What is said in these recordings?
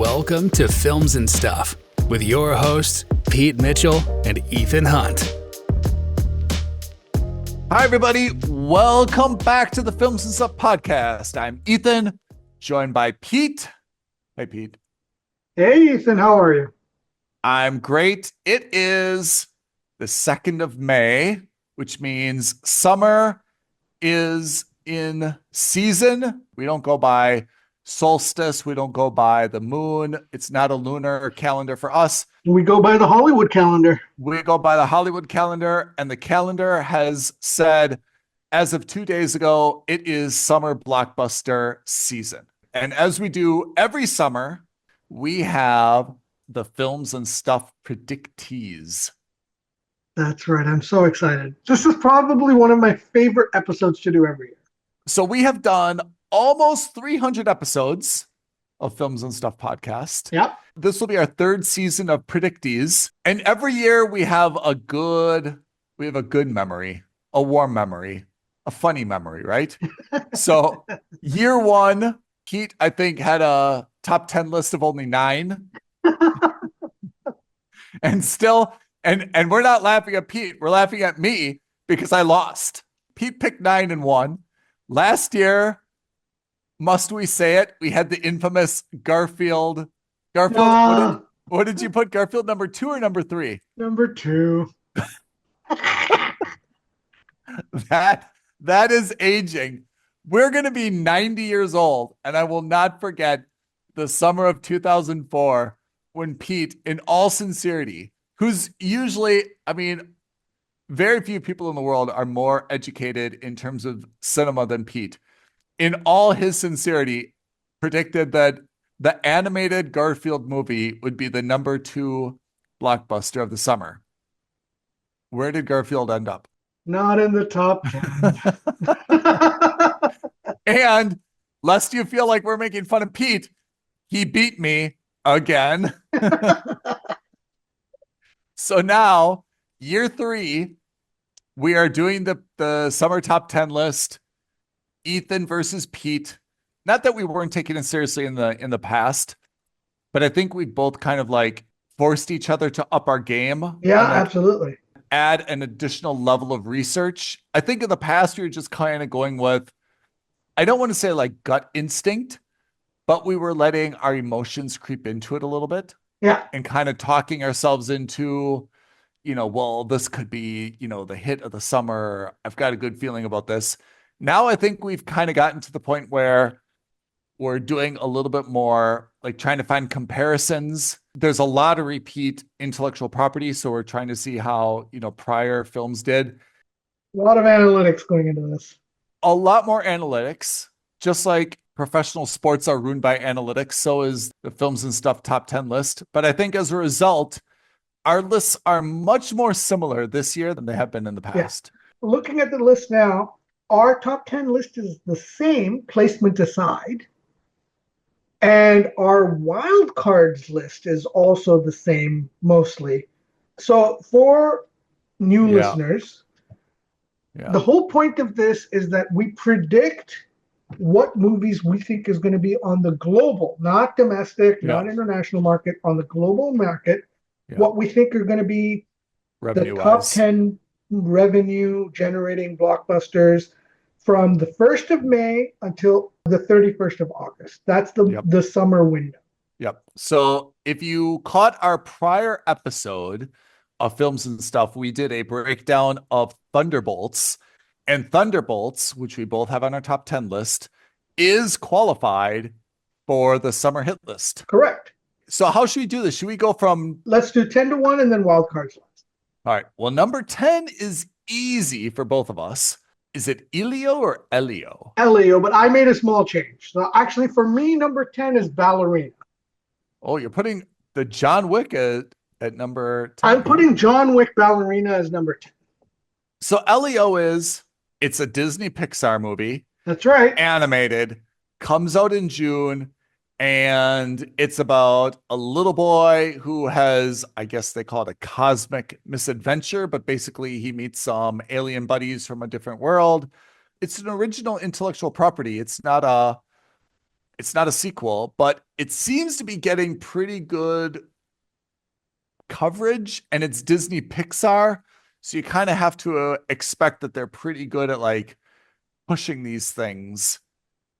Welcome to Films and Stuff with your hosts, Pete Mitchell and Ethan Hunt. Hi, everybody. Welcome back to the Films and Stuff podcast. I'm Ethan, joined by Pete. Hey, Pete. Hey, Ethan. How are you? I'm great. It is the 2nd of May, which means summer is in season. We don't go by solstice. We don't go by the moon. It's not a lunar calendar for us. We go by the Hollywood calendar. We go by the Hollywood calendar, and the calendar has said, as of 2 days ago, it is summer blockbuster season. And as we do every summer, we have the Films and Stuff Predicties. That's right. I'm so excited. This is probably one of my favorite episodes to do every year. So we have done almost 300 episodes of Films and Stuff podcast. Yep. This will be our 3rd season of Predicties. And every year we have a good memory, a warm memory, a funny memory, right? So year 1, Pete, I think, had a top 10 list of only 9. And still, and we're not laughing at Pete, we're laughing at me because I lost. Pete picked 9 and won. Last year, must we say it? We had the infamous Garfield. What did you put? Garfield number 2 or number 3? Number 2. That is aging. We're going to be 90 years old, and I will not forget the summer of 2004 when Pete, in all sincerity, who's usually, very few people in the world are more educated in terms of cinema than Pete, in all his sincerity, predicted that the animated Garfield movie would be the number 2 blockbuster of the summer. Where did Garfield end up? Not in the top 10. And lest you feel like we're making fun of Pete, he beat me again. So now, year 3, we are doing the summer top 10 list. Ethan versus Pete. Not that we weren't taking it seriously in the past, but I think we both kind of like forced each other to up our game. Yeah, absolutely. Add an additional level of research. I think in the past we were just kind of going with, I don't want to say like gut instinct, but we were letting our emotions creep into it a little bit. Yeah. And kind of talking ourselves into, well, this could be, the hit of the summer. I've got a good feeling about this. Now I think we've kind of gotten to the point where we're doing a little bit more, like trying to find comparisons. There's a lot of repeat intellectual property, so we're trying to see how, prior films did. A lot of analytics going into this. A lot more analytics, just like professional sports are ruined by analytics, so is the Films and Stuff top 10 list. But I think as a result, our lists are much more similar this year than they have been in the past. Yeah. Looking at the list now, our top 10 list is the same, placement aside. And our wild cards list is also the same, mostly. So for new listeners, the whole point of this is that we predict what movies we think is going to be on the global, not domestic, not international market, on the global market, what we think are going to be the top 10 revenue generating blockbusters from the 1st of May until the 31st of August. That's the summer window. Yep. So if you caught our prior episode of Films and Stuff, we did a breakdown of Thunderbolts. And Thunderbolts, which we both have on our top 10 list, is qualified for the summer hit list. Correct. So how should we do this? Should we go from... Let's do 10 to 1 and then wild cards last. All right. Well, number 10 is easy for both of us. Is it Elio or Elio? Elio, but I made a small change. So actually, for me, number 10 is Ballerina. Oh, you're putting the John Wick at number 10. I'm putting John Wick Ballerina as number 10. So Elio it's a Disney Pixar movie. That's right. Animated, comes out in June, and it's about a little boy who has, I guess they call it a cosmic misadventure, but basically he meets some alien buddies from a different world. It's an original intellectual property. It's not It's not a sequel, but it seems to be getting pretty good coverage, and it's Disney Pixar. So you kind of have to expect that they're pretty good at like pushing these things.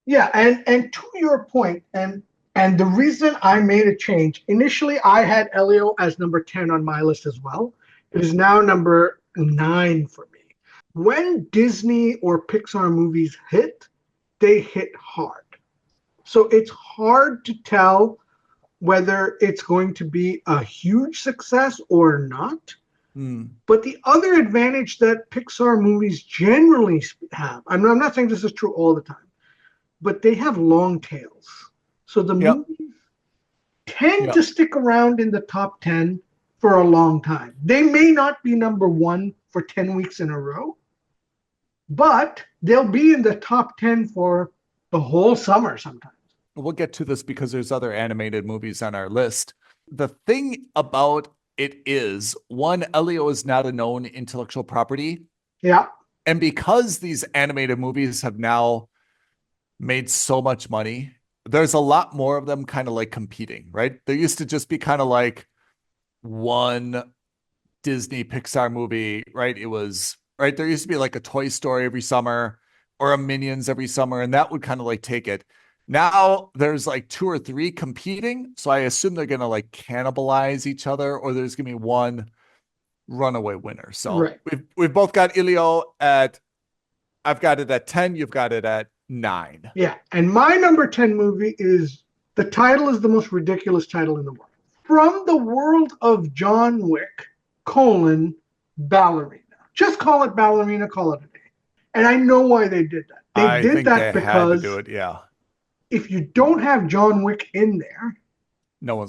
Yeah, and to your point, and the reason I made a change, initially I had Elio as number 10 on my list as well. It is now number 9 for me. When Disney or Pixar movies hit, they hit hard. So it's hard to tell whether it's going to be a huge success or not. But the other advantage that Pixar movies generally have, I'm not saying this is true all the time, but they have long tails. So the movies tend to stick around in the top 10 for a long time. They may not be number 1 for 10 weeks in a row, but they'll be in the top 10 for the whole summer sometimes. We'll get to this because there's other animated movies on our list. The thing about it is, one, Elio is not a known intellectual property. Yeah. And because these animated movies have now made so much money, there's a lot more of them kind of like competing, right? There used to just be kind of like one Disney Pixar movie, right? It was, right? There used to be like a Toy Story every summer or a Minions every summer, and that would kind of like take it. Now there's like 2 or 3 competing. So I assume they're going to like cannibalize each other, or there's going to be one runaway winner. So we've both got Elio at, I've got it at 10. You've got it at 9. Yeah. And my number 10 movie is, the title is the most ridiculous title in the world. From the world of John Wick, Ballerina. Just call it Ballerina, call it a day. And I know why they did that. They did that because had to do it, if you don't have John Wick in there, no one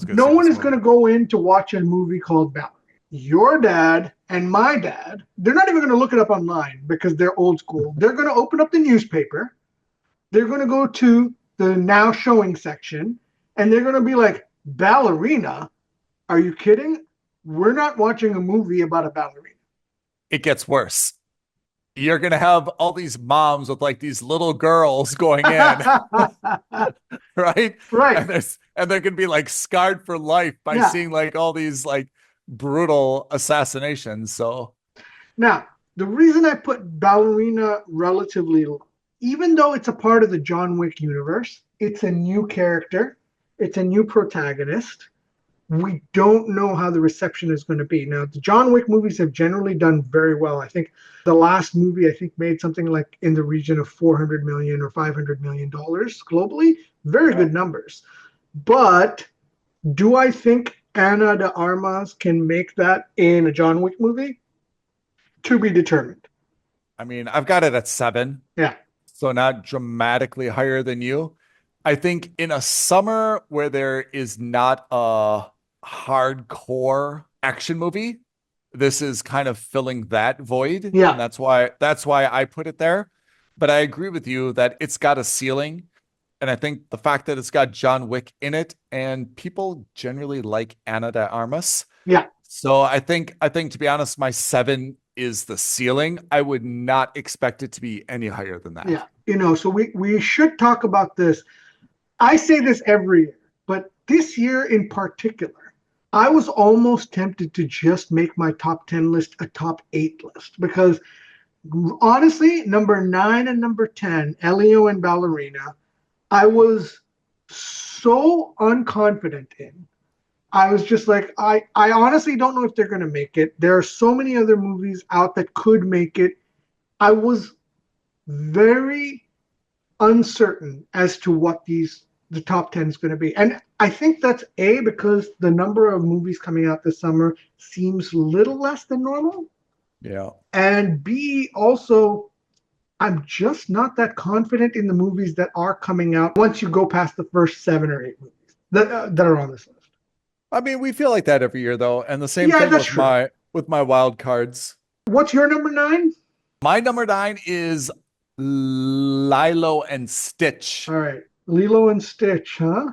is going to go in to watch a movie called Ballerina. Your dad and my dad, they're not even going to look it up online because they're old school. They're going to open up the newspaper. They're going to go to the now showing section, and they're going to be like, Ballerina? Are you kidding? We're not watching a movie about a ballerina. It gets worse. You're going to have all these moms with like these little girls going in, right? Right. And they're going to be like scarred for life by seeing like all these like brutal assassinations. So now, the reason I put Ballerina relatively low, even though it's a part of the John Wick universe, it's a new character, it's a new protagonist. We don't know how the reception is going to be. Now, the John Wick movies have generally done very well. I think the last movie, made something like in the region of $400 million or $500 million globally. Very good numbers. But do I think Ana de Armas can make that in a John Wick movie? To be determined. I mean, I've got it at 7. Yeah. So not dramatically higher than you. I think in a summer where there is not a hardcore action movie, this is kind of filling that void. Yeah. And that's why I put it there. But I agree with you that it's got a ceiling. And I think the fact that it's got John Wick in it, and people generally like Ana de Armas. Yeah. So I think to be honest, my 7 is the ceiling. I would not expect it to be any higher than that. Yeah. So we should talk about this. I say this every year, but this year in particular, I was almost tempted to just make my top 10 list a top 8 list, because honestly, number 9 and number 10, Elio and Ballerina, I was so unconfident in. I was just like, I honestly don't know if they're going to make it. There are so many other movies out that could make it. I was very uncertain as to what the top 10 is going to be. And I think that's A, because the number of movies coming out this summer seems little less than normal. Yeah. And B, also, I'm just not that confident in the movies that are coming out once you go past the first 7 or 8 movies that are on this list. I mean, we feel like that every year, though. And the same thing with my wild cards. What's your number 9? My number 9 is Lilo and Stitch. All right. Lilo and Stitch, huh?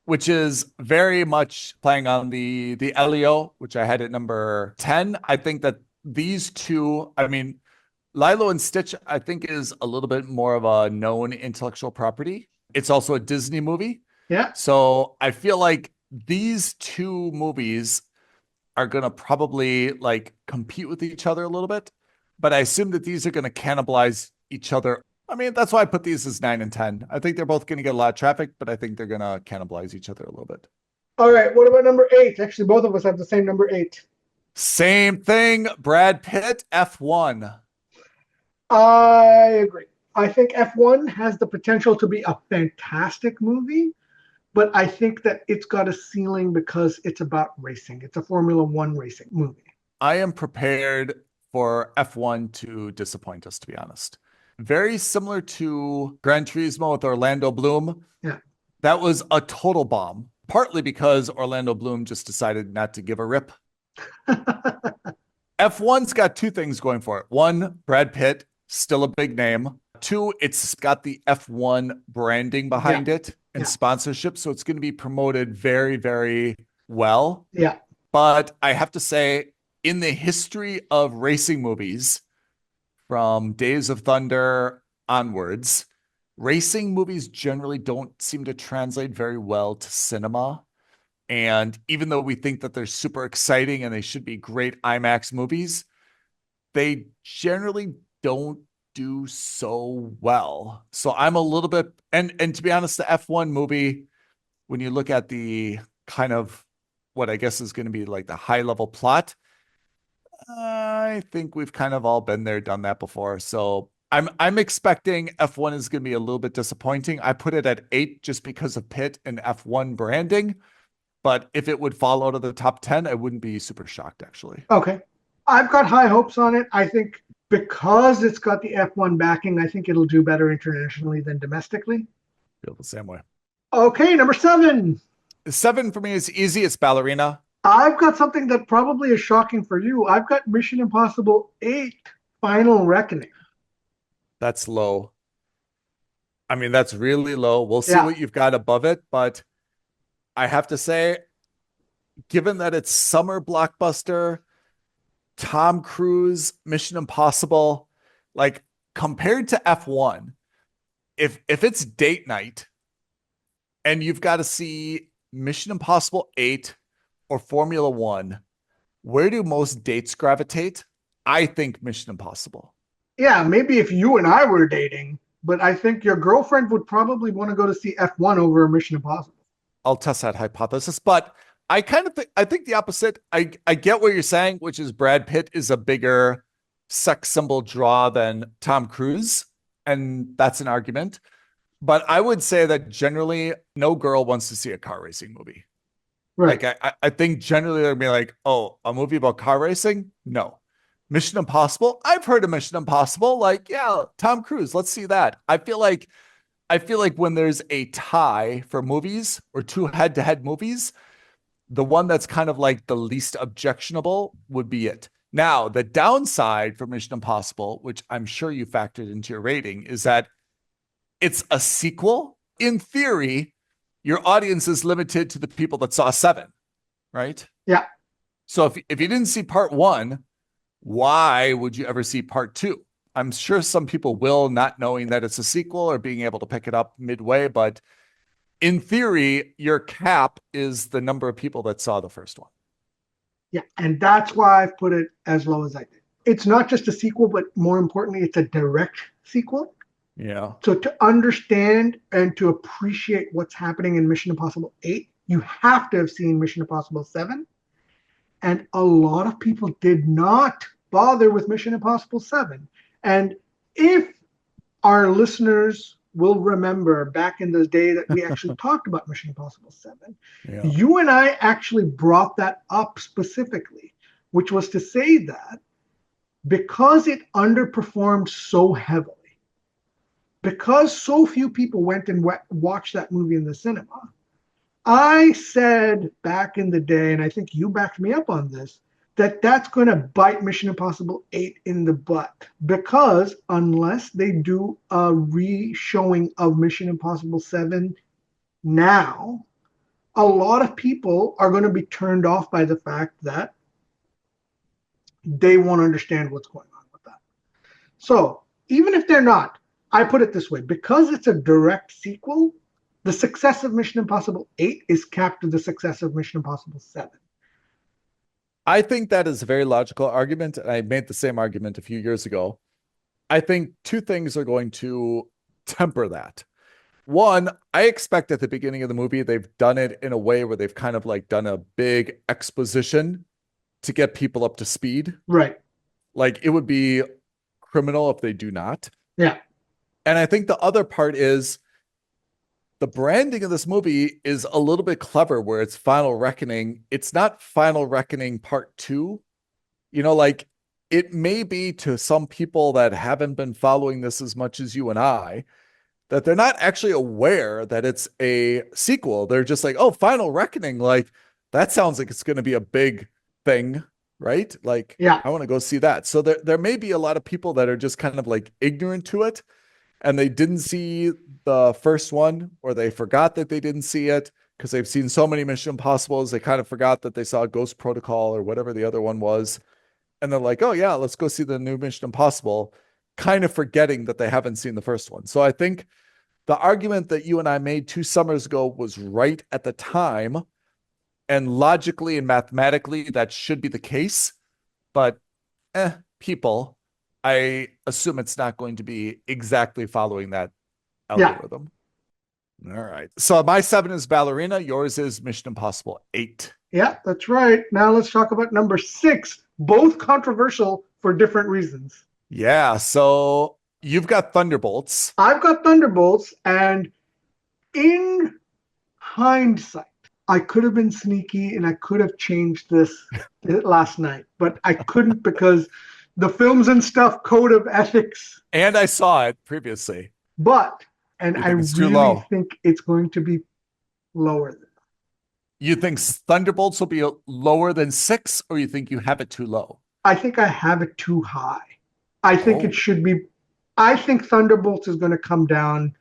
Which is very much playing on the Elio, which I had at number 10. I think that these two, I mean, Lilo and Stitch, I think is a little bit more of a known intellectual property. It's also a Disney movie. Yeah. So I feel like these two movies are going to probably like compete with each other a little bit, but I assume that these are going to cannibalize each other. I mean, that's why I put these as 9 and 10. I think they're both going to get a lot of traffic, but I think they're going to cannibalize each other a little bit. All right. What about number 8? Actually, both of us have the same number 8. Same thing. Brad Pitt, F1. I agree. I think F1 has the potential to be a fantastic movie, but I think that it's got a ceiling because it's about racing. It's a Formula One racing movie. I am prepared for F1 to disappoint us, to be honest. Very similar to Gran Turismo with Orlando Bloom. Yeah. That was a total bomb, partly because Orlando Bloom just decided not to give a rip. F1's got two things going for it. One, Brad Pitt, still a big name. Two, it's got the F1 branding behind it and sponsorship. So it's going to be promoted very, very well. Yeah. But I have to say, in the history of racing movies, from Days of Thunder onwards, racing movies generally don't seem to translate very well to cinema. And even though we think that they're super exciting and they should be great IMAX movies, they generally don't do so well. So I'm a little bit, and to be honest, the F1 movie, when you look at the kind of what I guess is going to be like the high level plot, I think we've kind of all been there, done that before. So I'm expecting F1 is going to be a little bit disappointing. I put it at 8 just because of Pitt and F1 branding. But if it would fall out of the top 10, I wouldn't be super shocked, actually. Okay. I've got high hopes on it. I think because it's got the F1 backing, I think it'll do better internationally than domestically. Feel the same way. Okay, number 7. 7 for me is easy. It's Ballerina. I've got something that probably is shocking for you. I've got Mission Impossible 8, Final Reckoning. That's low. I mean, that's really low. We'll see what you've got above it, but I have to say, given that it's summer blockbuster, Tom Cruise, Mission Impossible, like compared to F1, if it's date night and you've got to see Mission Impossible 8 or Formula One, where do most dates gravitate? I think Mission Impossible. Yeah, maybe if you and I were dating, but I think your girlfriend would probably want to go to see F1 over Mission Impossible. I'll test that hypothesis, but I kind of think the opposite. I get what you're saying, which is Brad Pitt is a bigger sex symbol draw than Tom Cruise, and that's an argument. But I would say that generally no girl wants to see a car racing movie. Right. Like I think generally they'll be like, oh, a movie about car racing? No. Mission Impossible? I've heard of Mission Impossible. Like, yeah, Tom Cruise, let's see that. I feel like when there's a tie for movies or two head-to-head movies, the one that's kind of like the least objectionable would be it. Now, the downside for Mission Impossible, which I'm sure you factored into your rating, is that it's a sequel. In theory, your audience is limited to the people that saw 7, right? Yeah. So if you didn't see part 1, why would you ever see part 2? I'm sure some people will, not knowing that it's a sequel or being able to pick it up midway, but in theory, your cap is the number of people that saw the first one. Yeah, and that's why I've put it as low as I did. It's not just a sequel, but more importantly, it's a direct sequel. Yeah. So to understand and to appreciate what's happening in Mission Impossible 8, you have to have seen Mission Impossible 7. And a lot of people did not bother with Mission Impossible 7. And if our listeners will remember back in the day that we actually talked about Mission Impossible 7, you and I actually brought that up specifically, which was to say that because it underperformed so heavily, because so few people went and watched that movie in the cinema, I said back in the day, and I think you backed me up on this, that's going to bite Mission Impossible 8 in the butt, because unless they do a re-showing of Mission Impossible 7 now, a lot of people are going to be turned off by the fact that they won't understand what's going on with that. So even if they're not, I put it this way, because it's a direct sequel, The success of Mission Impossible 8 is capped to the success of Mission Impossible 7. I think that is a very logical argument, and I made the same argument a few years ago. I think two things are going to temper that. One, I expect at the beginning of the movie, they've done it in a way where they've kind of like done a big exposition to get people up to speed. Right. Like it would be criminal if they do not. Yeah. And I think the other part is the branding of this movie is a little bit clever where it's Final Reckoning. It's not Final Reckoning Part 2. You know, like it may be to some people that haven't been following this as much as you and I, that they're not actually aware that it's a sequel. They're just like, oh, Final Reckoning. Like that sounds like it's going to be a big thing, right? Like, yeah, I want to go see that. So there may be a lot of people that are just kind of like ignorant to it, and they didn't see the first one, or they forgot that they didn't see it because they've seen so many Mission Impossibles. They kind of forgot that they saw Ghost Protocol or whatever the other one was. And they're like, oh yeah, let's go see the new Mission Impossible, kind of forgetting that they haven't seen the first one. So I think the argument that you and I made 2 summers ago was right at the time. And logically and mathematically, that should be the case. But people, I assume it's not going to be exactly following that algorithm. Yeah. All right. So my 7 is Ballerina. Yours is Mission Impossible 8. Yeah, that's right. Now let's talk about number 6, both controversial for different reasons. Yeah. So you've got Thunderbolts. I've got Thunderbolts, and in hindsight, I could have been sneaky and I could have changed this last night, but I couldn't because the Films and Stuff Code of Ethics. And I saw it previously. But, and I really think it's going to be lower than that. You think Thunderbolts will be lower than 6, or you think you have it too low? I think I have it too high. I think it should be, I think Thunderbolts is going to come down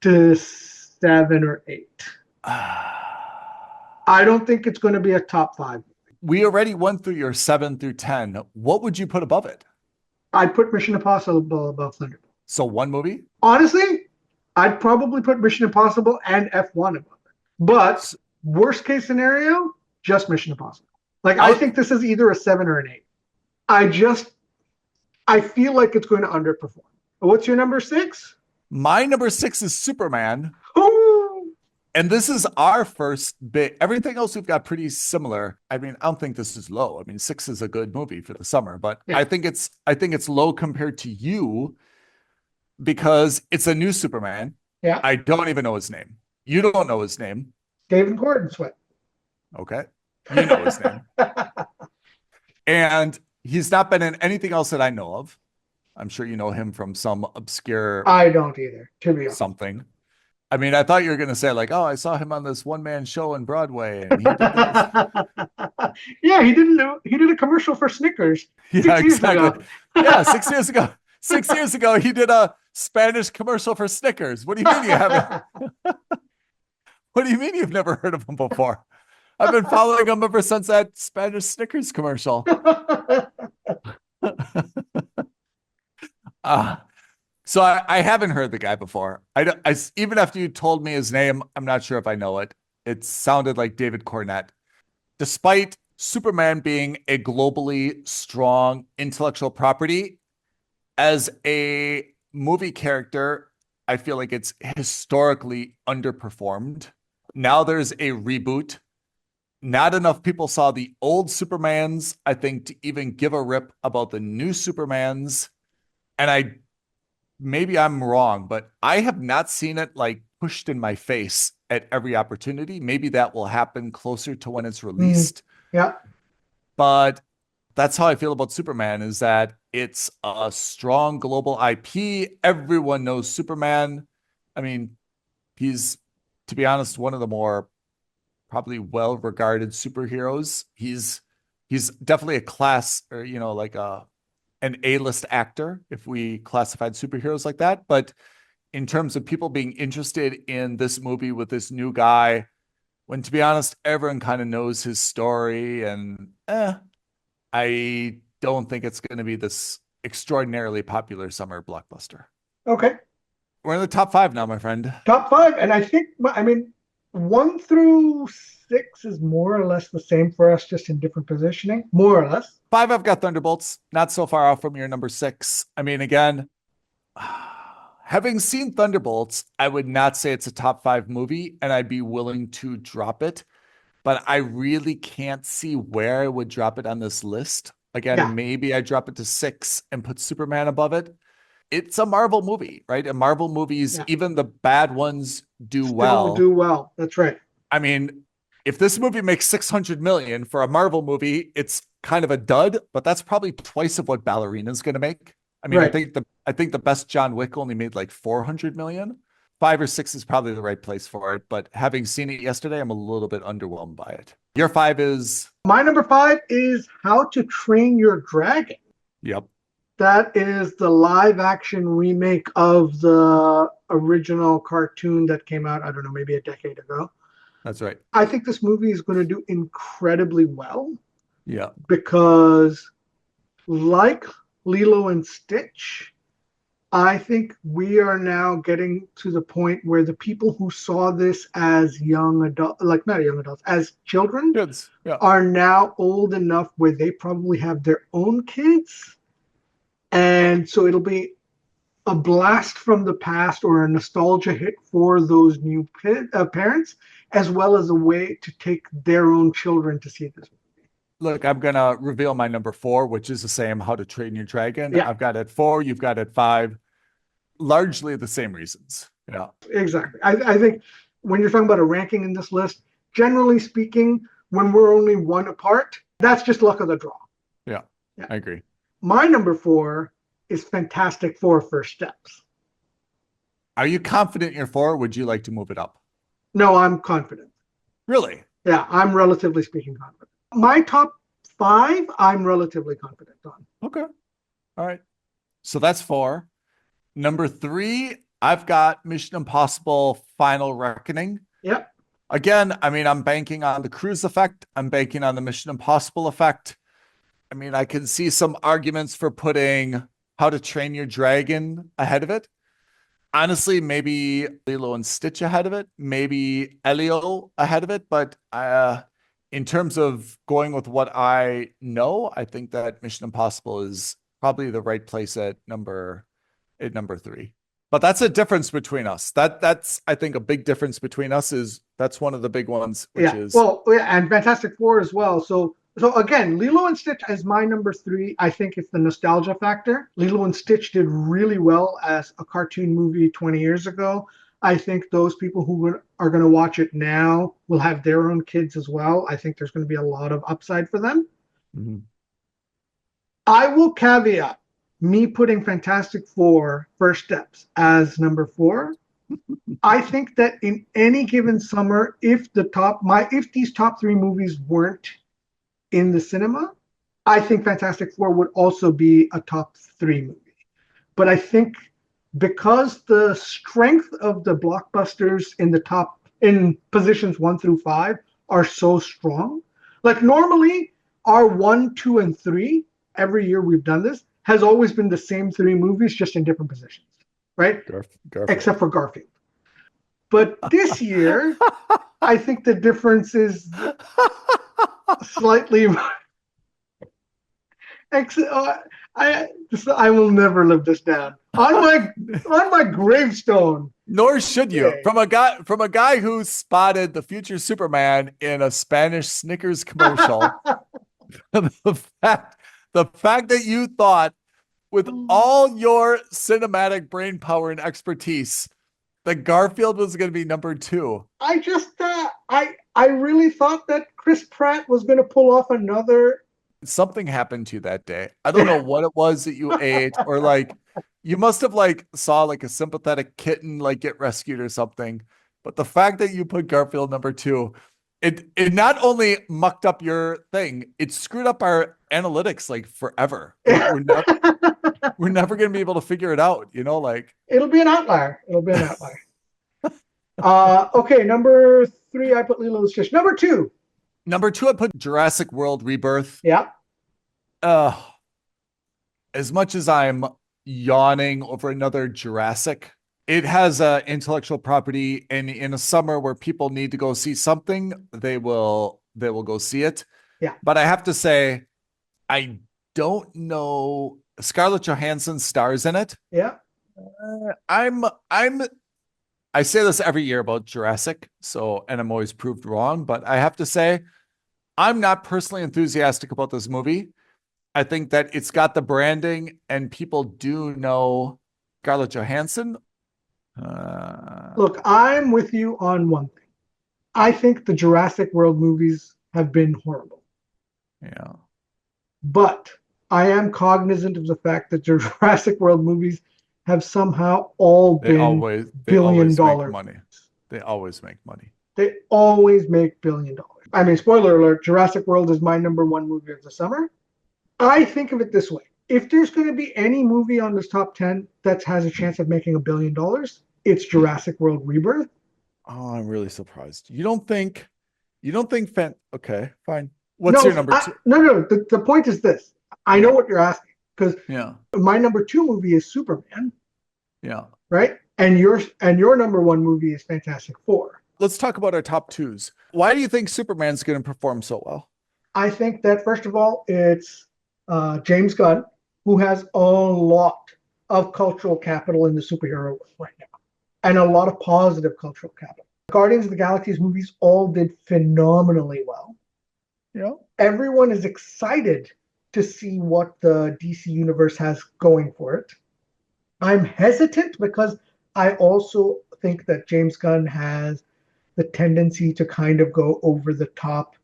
to 7 or 8. I don't think it's going to be a top 5. We already went through your 7 through 10. What would you put above it? I'd put Mission Impossible above Thunderbolts. So one movie? Honestly, I'd probably put Mission Impossible and F1 above it. But worst case scenario, just Mission Impossible. Like, I think this is either a 7 or an 8. I feel like it's going to underperform. What's your number 6? My number 6 is Superman. Ooh. And this is our first bit. Everything else we've got pretty similar. I mean, I don't think this is low. I mean, 6 is a good movie for the summer, but yeah. I think it's low compared to you because it's a new Superman. Yeah. I don't even know his name. You don't know his name. David Gordon Sweat. Okay. You know his name. And he's not been in anything else that I know of. I'm sure you know him from some obscure. I don't either, to be honest. Something. I mean, I thought you were going to say like, oh, I saw him on this one-man show in Broadway. And he did this. Yeah, he did a commercial for Snickers. Yeah, exactly. Yeah, 6 years ago. 6 years ago, he did a Spanish commercial for Snickers. What do you mean you haven't? What do you mean you've never heard of him before? I've been following him ever since that Spanish Snickers commercial. So I haven't heard the guy before. I even after you told me his name, I'm not sure if I know it. It sounded like David Cornett. Despite Superman being a globally strong intellectual property, as a movie character, I feel like it's historically underperformed. Now there's a reboot. Not enough people saw the old Supermans, I think, to even give a rip about the new Supermans. And maybe I'm wrong, but I have not seen it like pushed in my face at every opportunity. Maybe that will happen closer to when it's released. Yeah. But that's how I feel about Superman, is that it's a strong global IP. Everyone knows Superman. I mean, he's, to be honest, one of the more probably well-regarded superheroes. He's definitely a class, or, you know, like an A-list actor, if we classified superheroes like that. But in terms of people being interested in this movie with this new guy, when, to be honest, everyone kind of knows his story, and I don't think it's going to be this extraordinarily popular summer blockbuster. Okay. We're in the top 5 now, my friend. Top 5, and I think, I mean, 1 through 6 is more or less the same for us, just in different positioning, more or less. 5, I've got Thunderbolts, not so far off from your number 6. I mean, again, having seen Thunderbolts, I would not say it's a top 5 movie, and I'd be willing to drop it, but I really can't see where I would drop it on this list. Again, Yeah. maybe I drop it to 6 and put Superman above it. It's a Marvel movie, right? And Marvel movies, Yeah. even the bad ones, do Still well. do well. That's right. I mean, if this movie makes 600 million for a Marvel movie, it's kind of a dud, but that's probably twice of what Ballerina's going to make. I mean, Right. I think the best John Wick only made like 400 million. 5 or 6 is probably the right place for it, but having seen it yesterday, I'm a little bit underwhelmed by it. Your 5 is? My number 5 is How to Train Your Dragon. Yep. That is the live action remake of the original cartoon that came out, I don't know, maybe a decade ago. That's right. I think this movie is going to do incredibly well. Yeah. Because like Lilo and Stitch, I think we are now getting to the point where the people who saw this as young adults, like not young adults, as children, Kids. Yeah. are now old enough where they probably have their own kids. And so it'll be a blast from the past or a nostalgia hit for those new parents, as well as a way to take their own children to see this movie. Look, I'm going to reveal my number 4, which is the same How to Train Your Dragon. Yeah. I've got it 4. You've got it 5. Largely the same reasons. Yeah. Exactly. I think when you're talking about a ranking in this list, generally speaking, when we're only 1 apart, that's just luck of the draw. Yeah. I agree. My number 4 is Fantastic Four First Steps. Are you confident in your 4? Or would you like to move it up? No, I'm confident. Really? Yeah, I'm relatively speaking confident. My top 5, I'm relatively confident on. Okay. All right. So that's 4. Number 3, I've got Mission Impossible Final Reckoning. Yep. Again, I mean, I'm banking on the Cruise effect. I'm banking on the Mission Impossible effect. I mean, I can see some arguments for putting How to Train Your Dragon ahead of it. Honestly, maybe Lilo and Stitch ahead of it. Maybe Elio ahead of it. But in terms of going with what I know, I think that Mission Impossible is probably the right place at number 3. But that's a difference between us. That's I think a big difference between us is that's one of the big ones, which is and Fantastic Four as well. So again, Lilo and Stitch is my number 3. I think it's the nostalgia factor. Lilo and Stitch did really well as a cartoon movie 20 years ago. I think those people who are going to watch it now will have their own kids as well. I think there's going to be a lot of upside for them. Mm-hmm. I will caveat me putting Fantastic Four First Steps as number 4. I think that in any given summer, if these top 3 movies weren't in the cinema, I think Fantastic Four would also be a top 3 movie. But I think because the strength of the blockbusters in positions 1 through 5 are so strong, like normally our 1, 2, and 3, every year we've done this, has always been the same 3 movies, just in different positions, right? Garfield. Except for Garfield. But this year, I think the difference is slightly. I will never live this down. On my gravestone. Nor should you. From a guy who spotted the future Superman in a Spanish Snickers commercial. The fact that you thought, with all your cinematic brain power and expertise, that Garfield was going to be number 2. I just I really thought that Chris Pratt was going to pull off another. Something happened to you that day. I don't know what it was that you ate, or like you must have like saw like a sympathetic kitten like get rescued or something. But the fact that you put Garfield number 2, it not only mucked up your thing, it screwed up our analytics like forever. We're never going to be able to figure it out, like it'll be an outlier. Okay, number 3, I put Lilo and Stitch. Number 2, I put Jurassic World Rebirth. Yeah. As much as I'm yawning over another Jurassic, it has intellectual property, and in a summer where people need to go see something, they will go see it. Yeah. But I have to say, I don't know. Scarlett Johansson stars in it. Yeah. I say this every year about Jurassic, and I'm always proved wrong, but I have to say, I'm not personally enthusiastic about this movie. I think that it's got the branding and people do know Scarlett Johansson. Look, I'm with you on one thing. I think the Jurassic World movies have been horrible. Yeah. But I am cognizant of the fact that Jurassic World movies have somehow all been billion-dollar money. They always make money. They always make $1 billion. I mean, spoiler alert, Jurassic World is my number one movie of the summer. I think of it this way. If there's going to be any movie on this top 10 that has a chance of making $1 billion, it's Jurassic World Rebirth. Oh, I'm really surprised. You don't think okay, fine. What's your number two? No. The point is this. I know what you're asking because my number two movie is Superman. Yeah. Right? And your number one movie is Fantastic Four. Let's talk about our top twos. Why do you think Superman's going to perform so well? I think that, first of all, it's James Gunn, who has a lot of cultural capital in the superhero world right now, and a lot of positive cultural capital. Guardians of the Galaxy's movies all did phenomenally well. Yeah. Everyone is excited to see what the DC universe has going for it. I'm hesitant because I also think that James Gunn has the tendency to kind of go over the top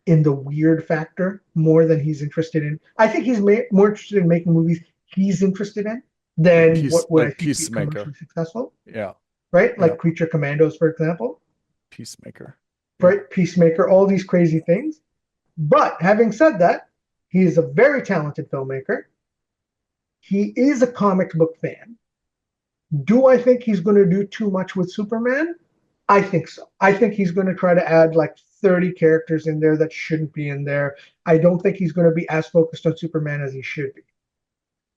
in the weird factor more than he's interested in. I think he's more interested in making movies he's interested in than what would I think be commercially successful. Yeah. Right? Like Creature Commandos, for example. Peacemaker. Right? Peacemaker, all these crazy things. But having said that, he is a very talented filmmaker. He is a comic book fan. Do I think he's going to do too much with Superman? I think so. I think he's going to try to add like 30 characters in there that shouldn't be in there. I don't think he's going to be as focused on Superman as he should be.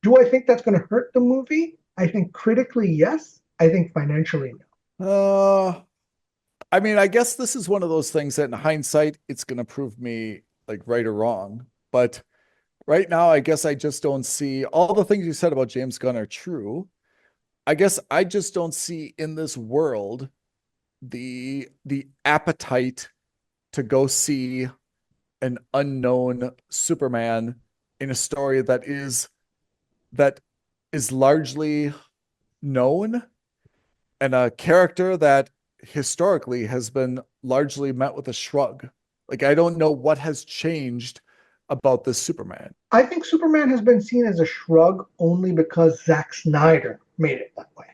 Do I think that's going to hurt the movie? I think critically, yes. I think financially, no. I mean, I guess this is one of those things that in hindsight, it's going to prove me like right or wrong. But right now, I guess I just don't see all the things you said about James Gunn are true. I guess I just don't see in this world the appetite to go see an unknown Superman in a story that is largely known and a character that historically has been largely met with a shrug. Like, I don't know what has changed about this Superman. I think Superman has been seen as a shrug only because Zack Snyder made it that way.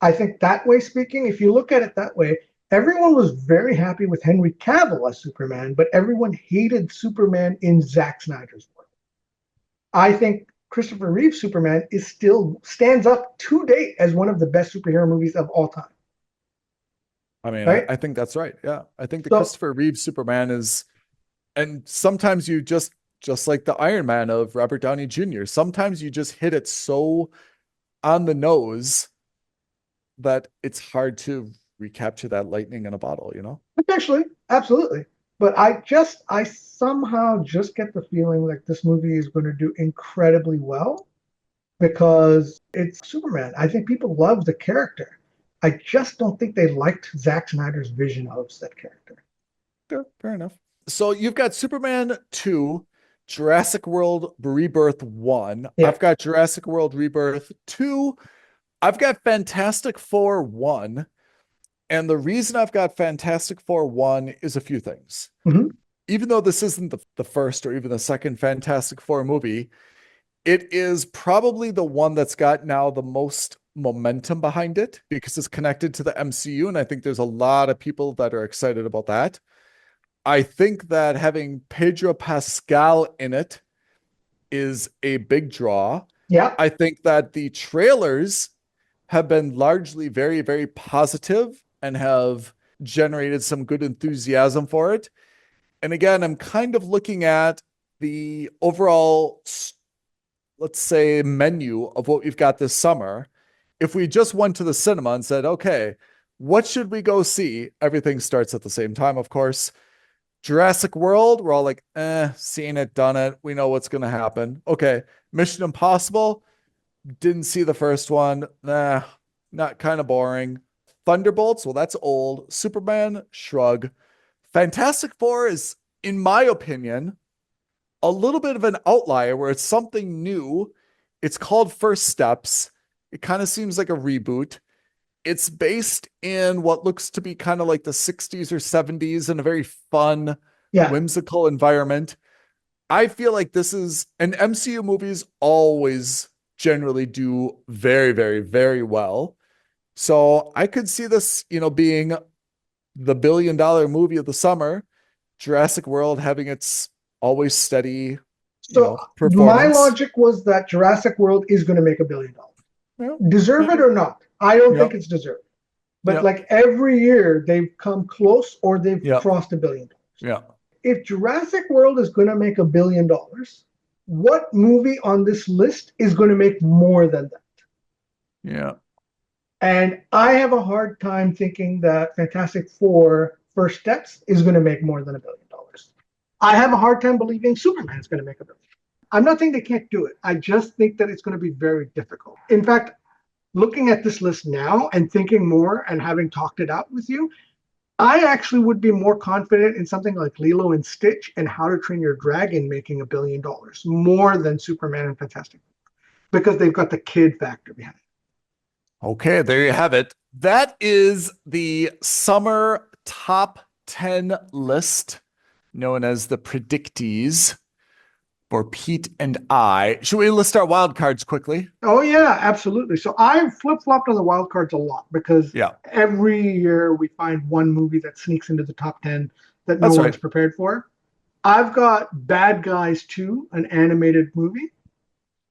I think that way speaking, if you look at it that way, everyone was very happy with Henry Cavill as Superman, but everyone hated Superman in Zack Snyder's world. I think Christopher Reeve's Superman stands up to date as one of the best superhero movies of all time. I mean, right? I think that's right. Yeah. I think the Christopher Reeve Superman is, and sometimes you just like the Iron Man of Robert Downey Jr., sometimes you just hit it so on the nose that it's hard to recapture that lightning in a bottle, you know? Potentially. Absolutely. But I somehow just get the feeling like this movie is going to do incredibly well because it's Superman. I think people love the character. I just don't think they liked Zack Snyder's vision of that character. Yeah, fair enough. So you've got Superman 2, Jurassic World Rebirth 1. Yeah. I've got Jurassic World Rebirth 2. I've got Fantastic Four 1. And the reason I've got Fantastic Four 1 is a few things. Mm-hmm. Even though this isn't the first or even the second Fantastic Four movie, it is probably the one that's got now the most momentum behind it because it's connected to the MCU. And I think there's a lot of people that are excited about that. I think that having Pedro Pascal in it is a big draw. Yeah. I think that the trailers have been largely very, very positive and have generated some good enthusiasm for it. And again, I'm kind of looking at the overall, let's say, menu of what we've got this summer. if we just went to the cinema and said, okay, what should we go see? Everything starts at the same time, of course. Jurassic World, we're all like, seen it, done it. We know what's going to happen. Okay. Mission Impossible, didn't see the first one. Nah, not kind of boring. Thunderbolts, well, that's old. Superman, shrug. Fantastic Four is, in my opinion, a little bit of an outlier where it's something new. It's called First Steps. It kind of seems like a reboot. It's based in what looks to be kind of like the 60s or 70s in a very fun, whimsical environment. I feel like this is, and MCU movies always generally do very, very, very well. So I could see this, being the $1 billion movie of the summer. Jurassic World having its always steady, performance. My logic was that Jurassic World is going to make $1 billion. Deserve it or not? I don't think it's deserved. But like every year they've come close or they've crossed $1 billion. Yeah. If Jurassic World is going to make $1 billion, what movie on this list is going to make more than that? Yeah. And I have a hard time thinking that Fantastic Four First Steps is going to make more than $1 billion. I have a hard time believing Superman is going to make $1 billion. I'm not saying they can't do it. I just think that it's going to be very difficult. In fact, looking at this list now and thinking more and having talked it out with you, I actually would be more confident in something like Lilo and Stitch and How to Train Your Dragon making $1 billion more than Superman and Fantastic Four, because they've got the kid factor behind it. Okay, there you have it. That is the summer top 10 list known as the Predicties for Pete and I. Should we list our wild cards quickly? Oh, yeah, absolutely. So I flip-flopped on the wild cards a lot because every year we find one movie that sneaks into the top 10 that no one's prepared for. I've got Bad Guys 2, an animated movie.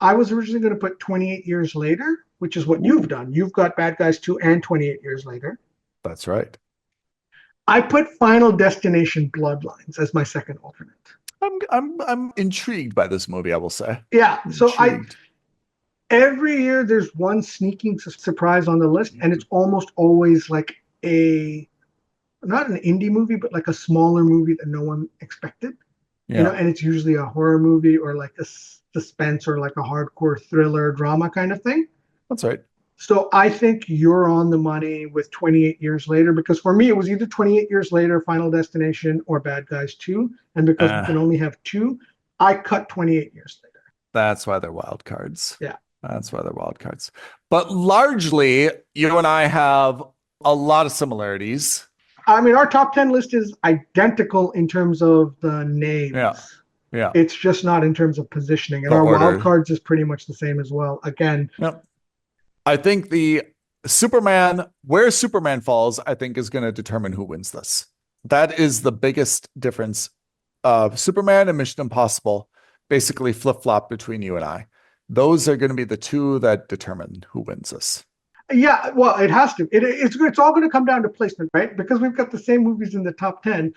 I was originally going to put 28 Years Later, which is what you've done. You've got Bad Guys 2 and 28 Years Later. That's right. I put Final Destination Bloodlines as my second alternate. I'm intrigued by this movie, I will say. Yeah, so every year there's one sneaking surprise on the list, and it's almost always like not an indie movie, but like a smaller movie that no one expected. Yeah. And it's usually a horror movie or like a suspense or like a hardcore thriller drama kind of thing. That's right. So I think you're on the money with 28 Years Later, because for me, it was either 28 Years Later, Final Destination, or Bad Guys 2. And because we can only have two, I cut 28 Years Later. That's why they're wild cards. Yeah. That's why they're wild cards. But largely, you and I have a lot of similarities. I mean, our top 10 list is identical in terms of the names. Yeah. It's just not in terms of positioning. And our wild cards is pretty much the same as well. Again. Yep. I think where Superman falls, I think is going to determine who wins this. That is the biggest difference. Superman and Mission Impossible basically flip-flop between you and I. Those are going to be the two that determine who wins this. Yeah, well, it has to. It's all going to come down to placement, right? Because we've got the same movies in the top 10.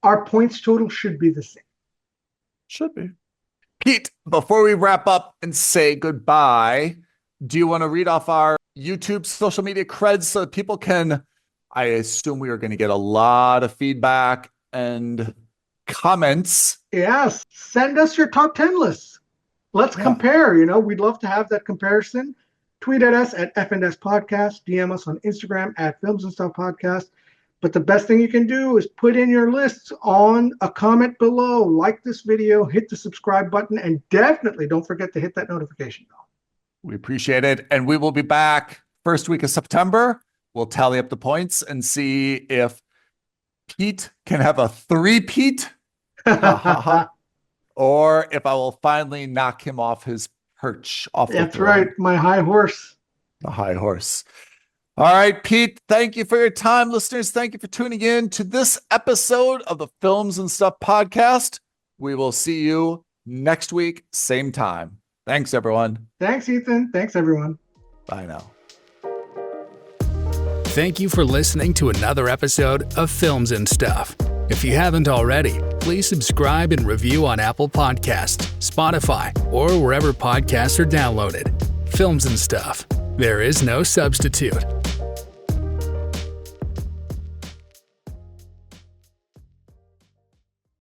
Our points total should be the same. Should be. Pete, before we wrap up and say goodbye, do you want to read off our YouTube social media creds so that people can, I assume we are going to get a lot of feedback and comments. Yes. Send us your top 10 lists. Let's compare. We'd love to have that comparison. Tweet at us at FNS Podcast. DM us on Instagram at Films and Stuff Podcast. But the best thing you can do is put in your lists on a comment below. Like this video, hit the subscribe button, and definitely don't forget to hit that notification bell. We appreciate it. And we will be back first week of September. We'll tally up the points and see if Pete can have a three-peat or if I will finally knock him off his perch. That's right. My high horse. The high horse. All right, Pete, thank you for your time. Listeners, thank you for tuning in to this episode of the Films and Stuff Podcast. We will see you next week, same time. Thanks, everyone. Thanks, Ethan. Thanks, everyone. Bye now. Thank you for listening to another episode of Films and Stuff. If you haven't already, please subscribe and review on Apple Podcasts, Spotify, or wherever podcasts are downloaded. Films and Stuff. There is no substitute.